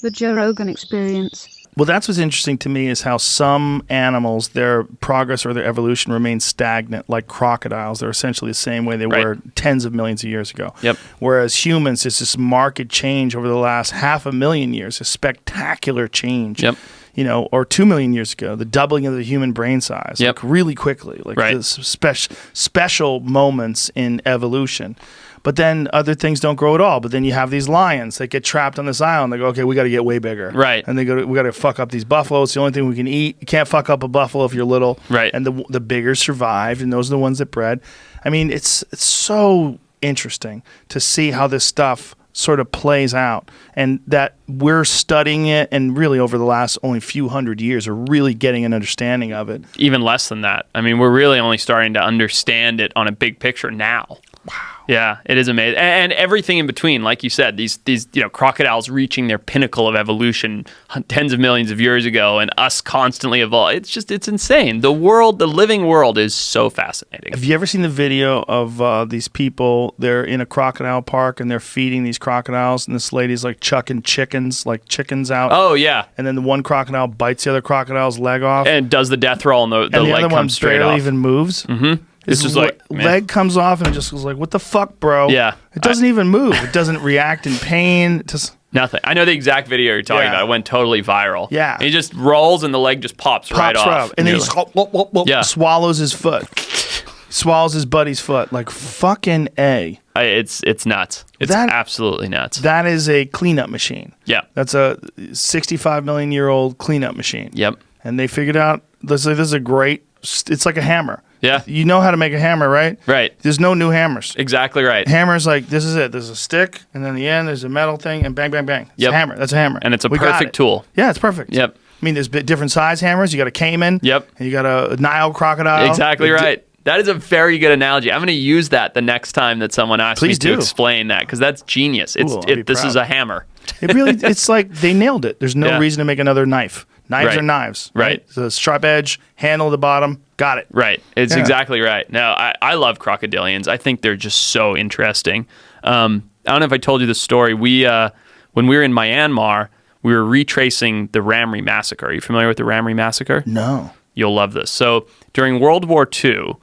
The Joe Rogan Experience. Well, that's what's interesting to me is how some animals, their progress or their evolution remains stagnant, like crocodiles. They're essentially the same way they were tens of millions of years ago. Yep. Whereas humans, it's this marked change over the last 500,000 years, a spectacular change. Yep. You know, or 2 million years ago, the doubling of the human brain size, Yep. like really quickly, like this special moments in evolution. But then other things don't grow at all. But then you have these lions that get trapped on this island. They go, okay, we got to get way bigger. Right. And we got to fuck up these buffalo. It's the only thing we can eat. You can't fuck up a buffalo if you're little. Right. And the bigger survived, and those are the ones that bred. I mean, it's so interesting to see how this stuff sort of plays out, and that we're studying it, and really over the last only few hundred years are really getting an understanding of it. Even less than that. I mean, we're really only starting to understand it on a big picture now. Wow. Yeah, it is amazing. And everything in between, like you said, these crocodiles reaching their pinnacle of evolution tens of millions of years ago, and us constantly evolving. It's insane. The living world is so fascinating. Have you ever seen the video of these people? They're in a crocodile park and they're feeding these crocodiles, and this lady's like chucking chickens out. Oh, yeah. And then the one crocodile bites the other crocodile's leg off. And does the death roll, and the and the leg other one comes straight barely off. even moves. Mm-hmm. It's just like, man. Leg comes off and it just goes like, what the fuck, bro? Yeah. It doesn't even move. It doesn't react in pain. Nothing. I know the exact video you're talking about. It went totally viral. Yeah. And he just rolls and the leg just pops right off. And then he just swallows his foot. Swallows his buddy's foot. Like fucking A. It's nuts. It's absolutely nuts. That is a cleanup machine. Yeah. That's a 65 million year old cleanup machine. Yep. And they figured out, this is a great, it's like a hammer. Yeah. You know how to make a hammer, right? Right. There's no new hammers. Exactly right. Hammers, like, this is it. There's a stick, and then at the end, there's a metal thing, and bang, bang, bang. It's a hammer. That's a hammer. And it's a perfect tool. Yeah, it's perfect. Yep. I mean, there's different size hammers. You got a caiman. Yep. And you got a Nile crocodile. Exactly right. That is a very good analogy. I'm going to use that the next time that someone asks me to explain that, because that's genius. This is a hammer. It's like they nailed it. There's no reason to make another knife. Knives are knives. Right. The sharp edge, handle at the bottom. Got it. Right. It's exactly right. No, I love crocodilians. I think they're just so interesting. I don't know if I told you the story. When we were in Myanmar, we were retracing the Ramri massacre. Are you familiar with the Ramri massacre? No. You'll love this. So during World War II,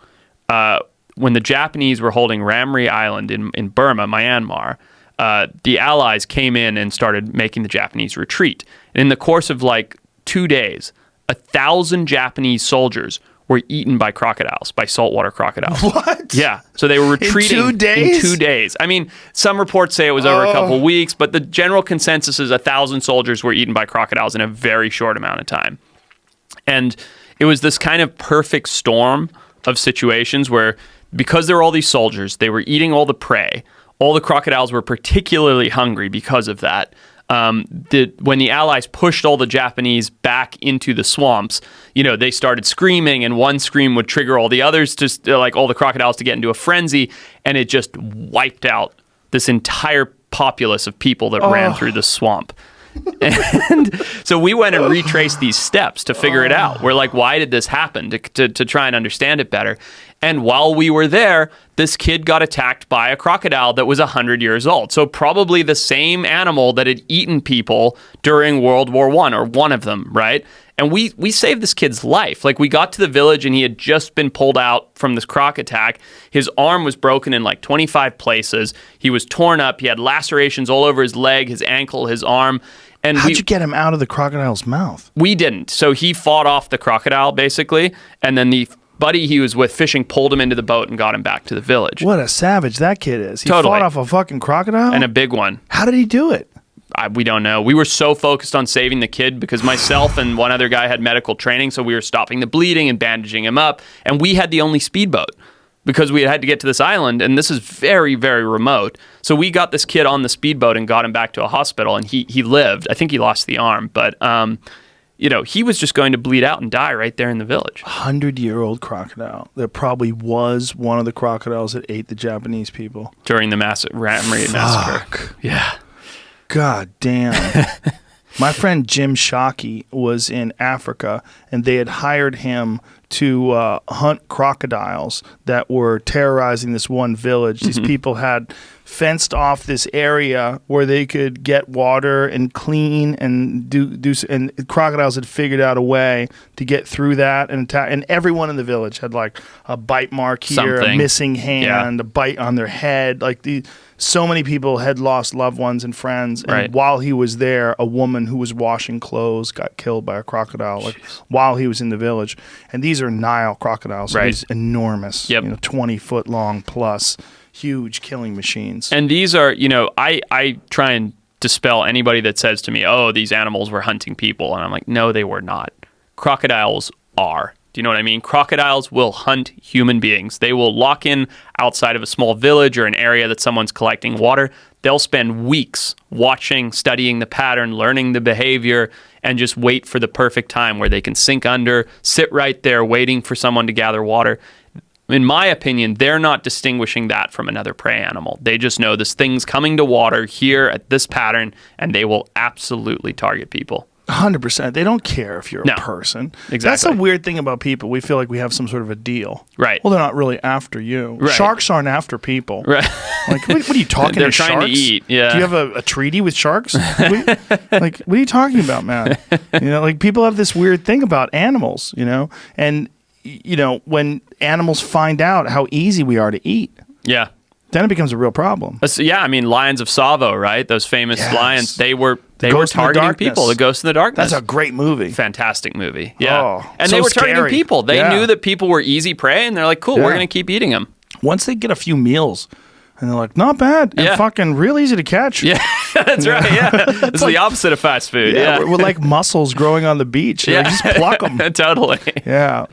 when the Japanese were holding Ramri Island in Burma, Myanmar, the Allies came in and started making the Japanese retreat. And in the course of like 2 days, 1,000 Japanese soldiers were eaten by crocodiles, by saltwater crocodiles. What? Yeah. So they were retreating in 2 days? In 2 days. I mean, some reports say it was over a couple of weeks, but the general consensus is 1,000 soldiers were eaten by crocodiles in a very short amount of time. And it was this kind of perfect storm of situations where, because there were all these soldiers, they were eating all the prey. All the crocodiles were particularly hungry because of that. When the Allies pushed all the Japanese back into the swamps, they started screaming, and one scream would trigger all the others, like all the crocodiles, to get into a frenzy, and it just wiped out this entire populace of people that ran through the swamp. And so we went and retraced these steps to figure it out. We're like, why did this happen? To try and understand it better. And while we were there, this kid got attacked by a crocodile that was 100 years old. So probably the same animal that had eaten people during World War I, or one of them, right? And we saved this kid's life. Like, we got to the village and he had just been pulled out from this croc attack. His arm was broken in like 25 places. He was torn up. He had lacerations all over his leg, his ankle, his arm. And how'd you get him out of the crocodile's mouth? We didn't. So he fought off the crocodile, basically, and then the buddy he was with fishing pulled him into the boat and got him back to the village. What a savage that kid is. He Totally. fought off a fucking crocodile? And a big one. How did he do it? We don't know. We were so focused on saving the kid because myself and one other guy had medical training, so we were stopping the bleeding and bandaging him up, and we had the only speedboat because we had to get to this island, and this is very, very remote. So we got this kid on the speedboat and got him back to a hospital, and he lived. I think he lost the arm, but he was just going to bleed out and die right there in the village. 100-year-old crocodile. There probably was one of the crocodiles that ate the Japanese people. During the Ramri massacre. Fuck. Yeah. God damn. My friend Jim Shockey was in Africa, and they had hired him to hunt crocodiles that were terrorizing this one village. These people had fenced off this area where they could get water and clean and and crocodiles had figured out a way to get through that and attack. And everyone in the village had like a bite mark here, a missing hand, a bite on their head. Like so many people had lost loved ones and friends. And while he was there, a woman who was washing clothes got killed by a crocodile while he was in the village. And these are Nile crocodiles. So these enormous, 20-foot long plus, huge killing machines. And these are, I try and dispel anybody that says to me, oh, these animals were hunting people. And I'm like, no, they were not. Crocodiles are. Do you know what I mean? Crocodiles will hunt human beings. They will lock in outside of a small village or an area that someone's collecting water. They'll spend weeks watching, studying the pattern, learning the behavior, and just wait for the perfect time where they can sink under, sit right there waiting for someone to gather water. In my opinion, they're not distinguishing that from another prey animal. They just know this thing's coming to water here at this pattern, and they will absolutely target people. 100%. They don't care if you're a person. Exactly. That's the weird thing about people. We feel like we have some sort of a deal. Right. Well, they're not really after you. Right. Sharks aren't after people. Right. Like, what are you talking They're to trying sharks? to eat. Yeah. Do you have a treaty with sharks? What are you talking about, man? Like people have this weird thing about animals, and when animals find out how easy we are to eat. Yeah. Then it becomes a real problem. Yeah, I mean, Lions of Tsavo, right? Those famous lions, they were targeting people. The Ghost in the Darkness. That's a great movie. Fantastic movie. Yeah. Oh, and so they were scary. targeting people. They knew that people were easy prey, and they're like, cool, we're going to keep eating them. Once they get a few meals, and they're like, not bad, and fucking real easy to catch. Yeah, that's right. Yeah, it's the opposite of fast food. Yeah, we're like mussels growing on the beach. Like, just pluck them. Totally. Yeah.